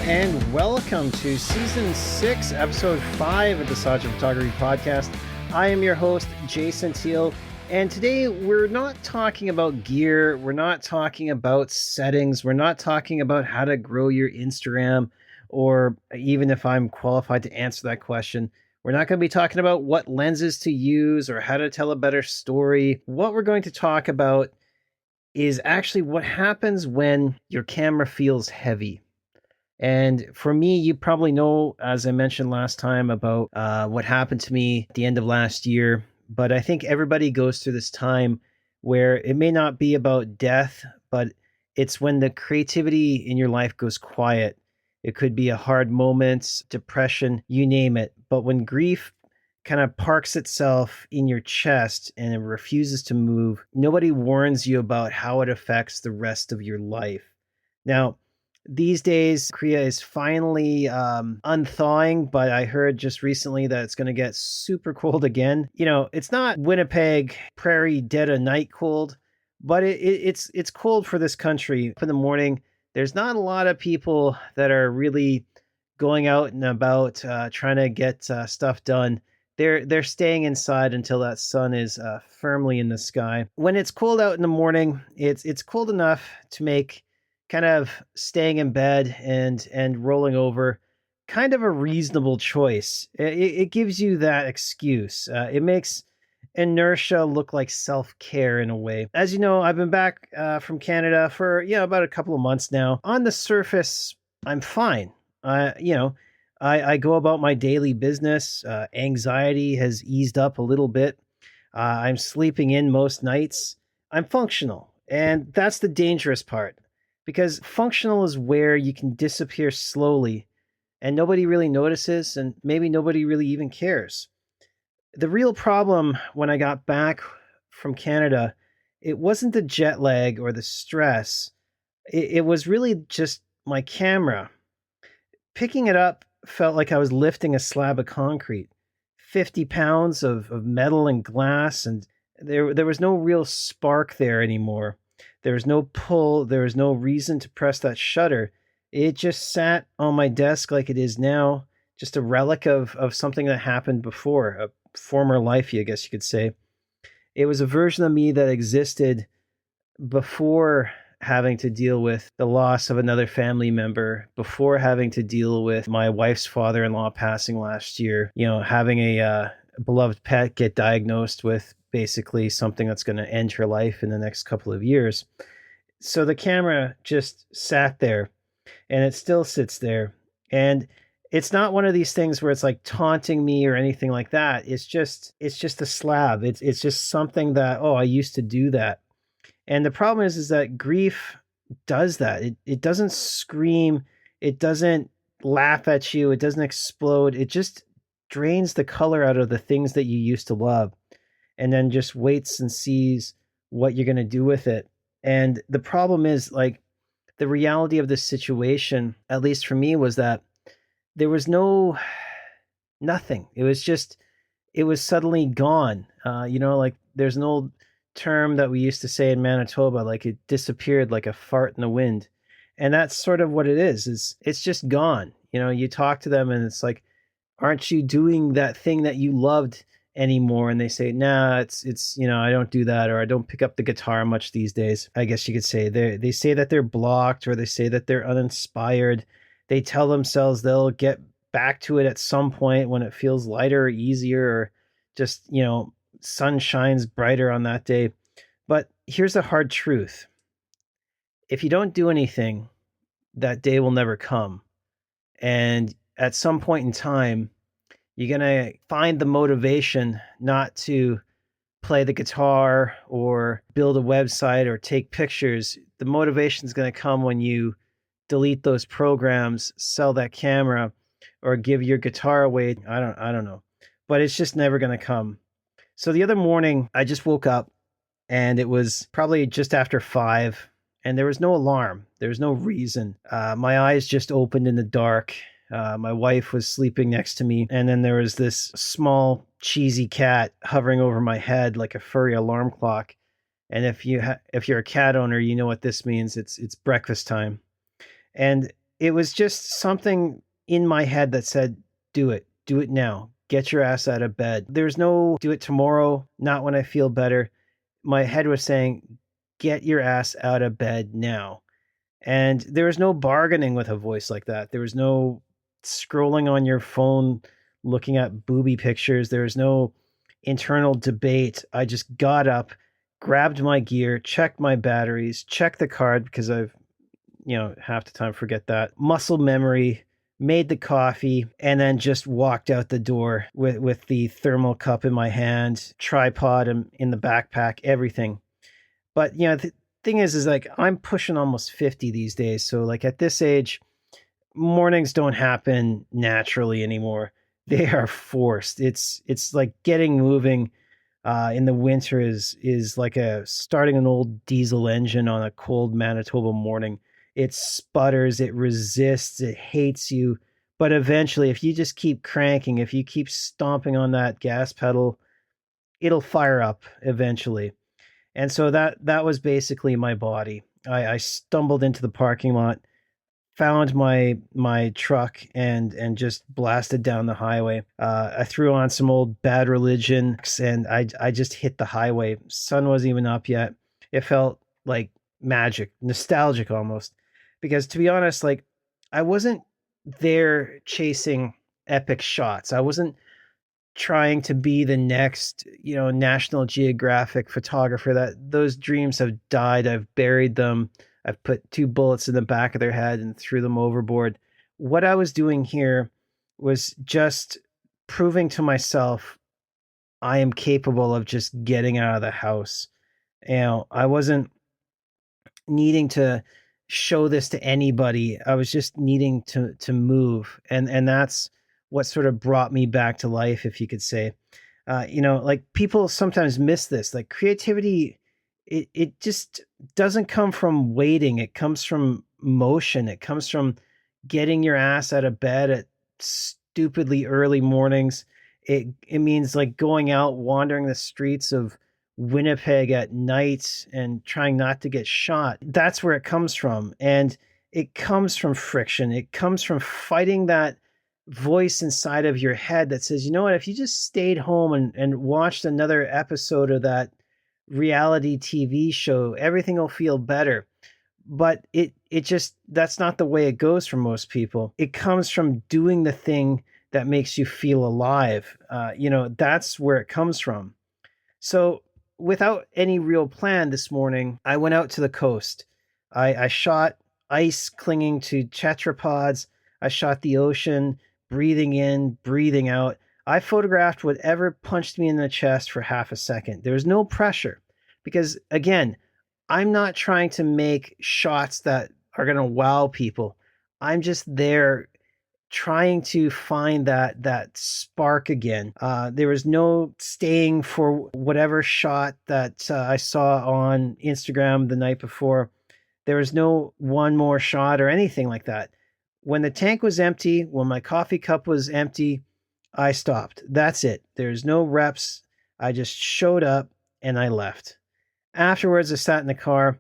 and welcome to Season 6, Episode 5 of the Sajin Photography Podcast. I am your host, Jason Teale, and today we're not talking about gear, we're not talking about settings, we're not talking about how to grow your Instagram, or even if I'm qualified to answer that question. We're not going to be talking about what lenses to use or how to tell a better story. What we're going to talk about is actually what happens when your camera feels heavy. And for me, you probably know, as I mentioned last time, about what happened to me at the end of last year. But I think everybody goes through this time where it may not be about death, but it's when the creativity in your life goes quiet. It could be a hard moment, depression, you name it. But when grief kind of parks itself in your chest and it refuses to move, nobody warns you about how it affects the rest of your life. Now, these days, Korea is finally unthawing, but I heard just recently that it's going to get super cold again. You know, it's not Winnipeg prairie dead of night cold, but it's cold for this country. In the morning, there's not a lot of people that are really going out and about trying to get stuff done. They're staying inside until that sun is firmly in the sky. When it's cold out in the morning, it's cold enough to make kind of staying in bed and rolling over kind of a reasonable choice. It gives you that excuse. It makes inertia look like self-care in a way. As you know, I've been back from Canada for about a couple of months now. On the surface, I'm fine. I go about my daily business. Anxiety has eased up a little bit. I'm sleeping in most nights. I'm functional, and that's the dangerous part. Because functional is where you can disappear slowly and nobody really notices and maybe nobody really even cares. The real problem when I got back from Canada, it wasn't the jet lag or the stress. It was really just my camera. Picking it up felt like I was lifting a slab of concrete. 50 pounds of metal and glass, and there was no real spark there anymore. There was no pull. There was no reason to press that shutter. It just sat on my desk like it is now, just a relic of something that happened before, a former life, I guess you could say. It was a version of me that existed before having to deal with the loss of another family member, before having to deal with my wife's father-in-law passing last year, having a beloved pet get diagnosed with basically something that's going to end her life in the next couple of years. So the camera just sat there, and it still sits there. And it's not one of these things where it's like taunting me or anything like that. It's just a slab. It's just something that, I used to do that. And the problem is that grief does that. It doesn't scream. It doesn't laugh at you. It doesn't explode. It just drains the color out of the things that you used to love, and then just waits and sees what you're going to do with it. And the problem is, like, the reality of this situation, at least for me, was that there was nothing. It was suddenly gone. Like there's an old term that we used to say in Manitoba, like it disappeared like a fart in the wind. And that's sort of what it is it's just gone. You talk to them and it's like, aren't you doing that thing that you loved anymore? And they say, nah, it's I don't do that, or I don't pick up the guitar much these days. I guess you could say they say that they're blocked, or they say that they're uninspired. They tell themselves they'll get back to it at some point when it feels lighter or easier, or just sun shines brighter on that day. But here's the hard truth: if you don't do anything, that day will never come. And at some point in time, you're going to find the motivation not to play the guitar or build a website or take pictures. The motivation is going to come when you delete those programs, sell that camera, or give your guitar away. I don't know, but it's just never going to come. So the other morning, I just woke up, and it was probably just after 5, and there was no alarm. There was no reason. My eyes just opened in the dark. My wife was sleeping next to me, and then there was this small cheesy cat hovering over my head like a furry alarm clock. And if you're a cat owner, you know what this means. It's breakfast time. And it was just something in my head that said, do it now, get your ass out of bed. There's no do it tomorrow, not when I feel better. My head was saying, get your ass out of bed now. And there was no bargaining with a voice like that. There was no scrolling on your phone, looking at booby pictures. There was no internal debate. I just got up, grabbed my gear, checked my batteries, checked the card because I've, half the time forget that. Muscle memory, made the coffee, and then just walked out the door with the thermal cup in my hand, tripod in the backpack, everything. But, the thing is like I'm pushing almost 50 these days. So like at this age, mornings don't happen naturally anymore. They are forced. It's like getting moving in the winter is like starting an old diesel engine on a cold Manitoba morning. It sputters, it resists, it hates you. But eventually, if you just keep cranking, if you keep stomping on that gas pedal, it'll fire up eventually. And so that was basically my body. I stumbled into the parking lot, found my truck, and just blasted down the highway. I threw on some old Bad Religion, and I just hit the highway. Sun wasn't even up yet. It felt like magic, nostalgic almost. Because to be honest, like I wasn't there chasing epic shots. I wasn't trying to be the next, National Geographic photographer. That those dreams have died. I've buried them. I've put 2 bullets in the back of their head and threw them overboard. What I was doing here was just proving to myself I am capable of just getting out of the house. I wasn't needing to show this to anybody. I was just needing to move, and that's what sort of brought me back to life, if you could say. Like people sometimes miss this. Like creativity, it just doesn't come from waiting. It comes from motion. It comes from getting your ass out of bed at stupidly early mornings. It means like going out, wandering the streets of Winnipeg at night and trying not to get shot. That's where it comes from. And it comes from friction. It comes from fighting that voice inside of your head that says, you know what, if you just stayed home and watched another episode of that reality TV show, everything will feel better. But it just, that's not the way it goes for most people. It comes from doing the thing that makes you feel alive. That's where it comes from. So without any real plan this morning, I went out to the coast. I shot ice clinging to tetrapods. I shot the ocean, breathing in, breathing out. I photographed whatever punched me in the chest for half a second. There was no pressure because, again, I'm not trying to make shots that are going to wow people. I'm just there trying to find that spark again. There was no staying for whatever shot that I saw on Instagram the night before. There was no one more shot or anything like that. When the tank was empty, when my coffee cup was empty, I stopped. That's it. There's no reps. I just showed up and I left. Afterwards, I sat in the car,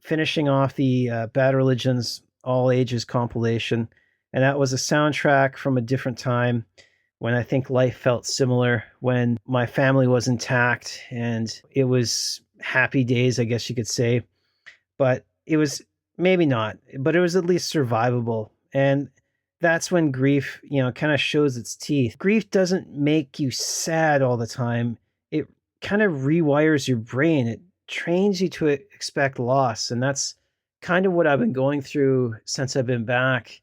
finishing off the Bad Religion's All Ages compilation. And that was a soundtrack from a different time when I think life felt similar, when my family was intact and it was happy days, I guess you could say. But it was maybe not, but it was at least survivable. And that's when grief, kind of shows its teeth. Grief doesn't make you sad all the time. It kind of rewires your brain. It trains you to expect loss. And that's kind of what I've been going through since I've been back.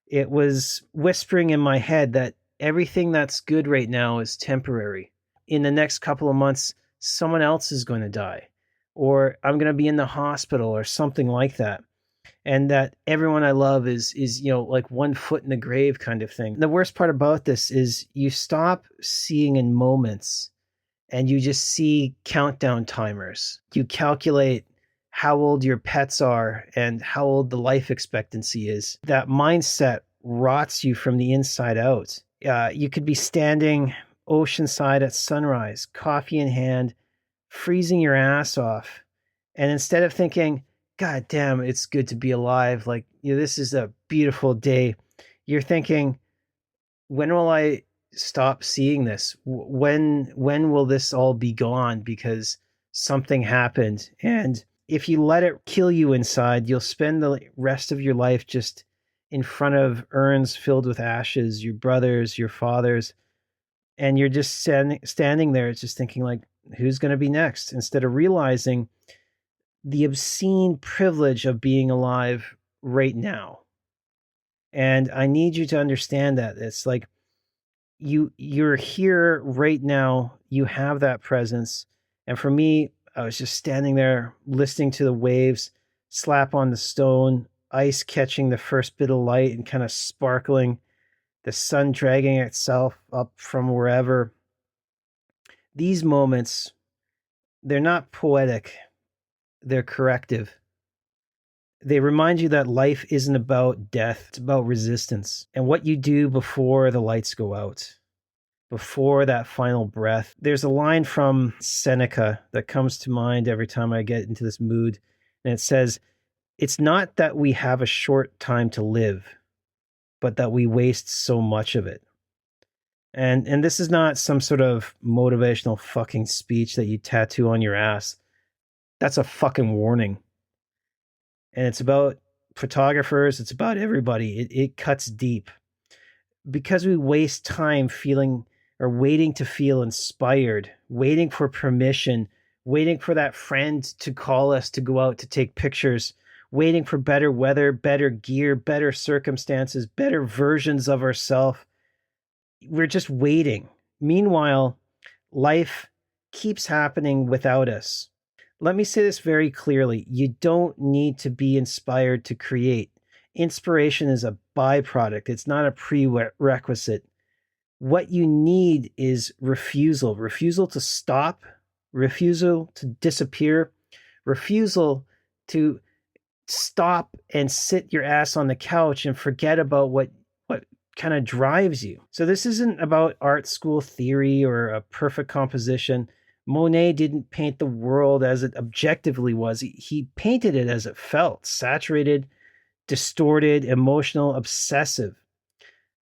It was whispering in my head that everything that's good right now is temporary. In the next couple of months, someone else is going to die, or I'm going to be in the hospital or something like that. And that everyone I love is like 1 foot in the grave kind of thing. The worst part about this is you stop seeing in moments and you just see countdown timers. You calculate how old your pets are and how old the life expectancy is. That mindset rots you from the inside out. You could be standing oceanside at sunrise, coffee in hand, freezing your ass off. And instead of thinking, God damn, it's good to be alive. Like, this is a beautiful day. You're thinking, when will I stop seeing this? When will this all be gone because something happened? And if you let it kill you inside, you'll spend the rest of your life just in front of urns filled with ashes, your brothers, your fathers, and you're just standing there just thinking like, who's going to be next, instead of realizing the obscene privilege of being alive right now. And I need you to understand that it's like you're here right now. You have that presence. And for me, I was just standing there listening to the waves slap on the stone, ice catching the first bit of light and kind of sparkling, the sun dragging itself up from wherever. These moments, they're not poetic, they're corrective. They remind you that life isn't about death, it's about resistance and what you do before the lights go out, before that final breath. There's a line from Seneca that comes to mind every time I get into this mood, and it says, "It's not that we have a short time to live, but that we waste so much of it." And this is not some sort of motivational fucking speech that you tattoo on your ass. That's a fucking warning. And it's about photographers, it's about everybody. It cuts deep. Because we waste time feeling or waiting to feel inspired, waiting for permission, waiting for that friend to call us to go out to take pictures, waiting for better weather, better gear, better circumstances, better versions of ourselves. We're just waiting. Meanwhile, life keeps happening without us. Let me say this very clearly. You don't need to be inspired to create. Inspiration is a byproduct, it's not a prerequisite. What you need is refusal to stop, refusal to disappear, refusal to stop and sit your ass on the couch and forget about what kind of drives you. So this isn't about art school theory or a perfect composition. Monet didn't paint the world as it objectively was. He painted it as it felt, saturated, distorted, emotional, obsessive.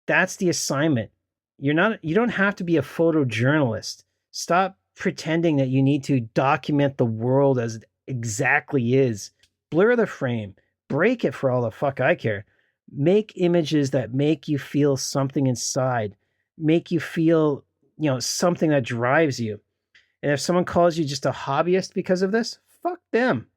That's the assignment. You don't have to be a photojournalist. Stop pretending that you need to document the world as it exactly is. Blur the frame, break it for all the fuck I care. Make images that make you feel something inside, make you feel, something that drives you. And if someone calls you just a hobbyist because of this, fuck them.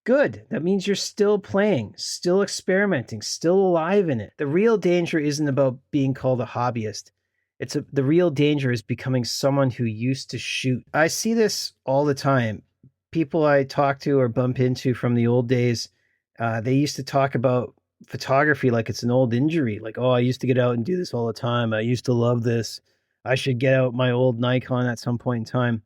Good. That means you're still playing, still experimenting, still alive in it. The real danger isn't about being called a hobbyist. The real danger is becoming someone who used to shoot. I see this all the time. People I talk to or bump into from the old days, they used to talk about photography like it's an old injury. Like, oh, I used to get out and do this all the time. I used to love this. I should get out my old Nikon at some point in time.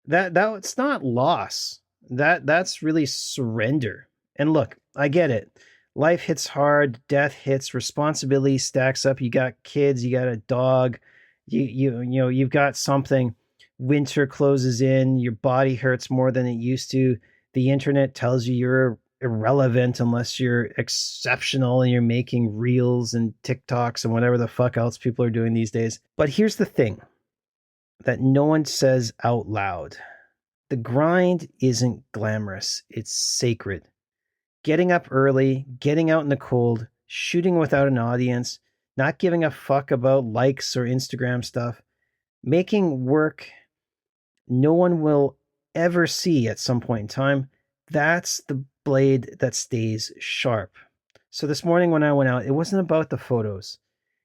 That's not loss. That's really surrender. And look, I get it. Life hits hard, death hits, responsibility stacks up. You got kids, you got a dog, you've got something. Winter closes in, your body hurts more than it used to. The internet tells you you're irrelevant unless you're exceptional and you're making reels and TikToks and whatever the fuck else people are doing these days. But here's the thing that no one says out loud. The grind isn't glamorous, it's sacred. Getting up early, getting out in the cold, shooting without an audience, not giving a fuck about likes or Instagram stuff, making work no one will ever see at some point in time, that's the blade that stays sharp. So this morning when I went out, it wasn't about the photos.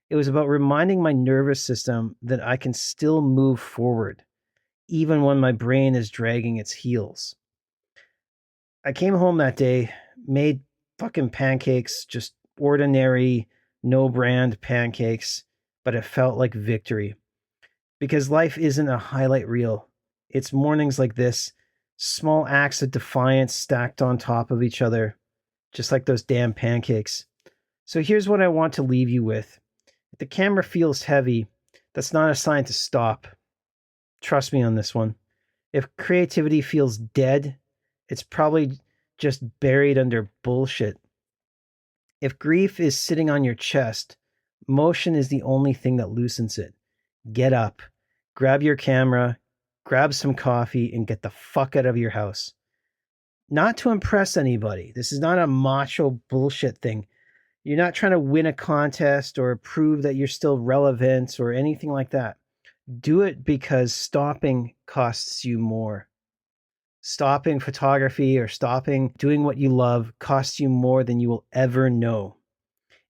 It was about reminding my nervous system that I can still move forward, even when my brain is dragging its heels. I came home that day, made fucking pancakes, just ordinary, no brand pancakes, but it felt like victory. Because life isn't a highlight reel. It's mornings like this, small acts of defiance stacked on top of each other, just like those damn pancakes. So here's what I want to leave you with. If the camera feels heavy, that's not a sign to stop. Trust me on this one. If creativity feels dead, it's probably just buried under bullshit. If grief is sitting on your chest, motion is the only thing that loosens it. Get up, grab your camera, grab some coffee, and get the fuck out of your house. Not to impress anybody. This is not a macho bullshit thing. You're not trying to win a contest or prove that you're still relevant or anything like that. Do it because stopping costs you more. Stopping photography or stopping doing what you love costs you more than you will ever know.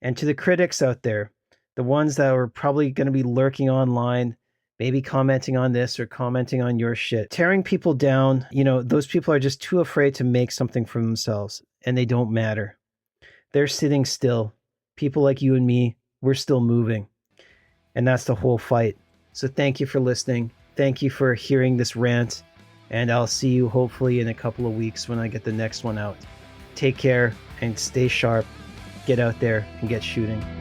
And to the critics out there, the ones that are probably going to be lurking online, maybe commenting on this or commenting on your shit, tearing people down, those people are just too afraid to make something for themselves, and they don't matter. They're sitting still. People like you and me, we're still moving. And that's the whole fight. So thank you for listening. Thank you for hearing this rant. And I'll see you hopefully in a couple of weeks when I get the next one out. Take care and stay sharp. Get out there and get shooting.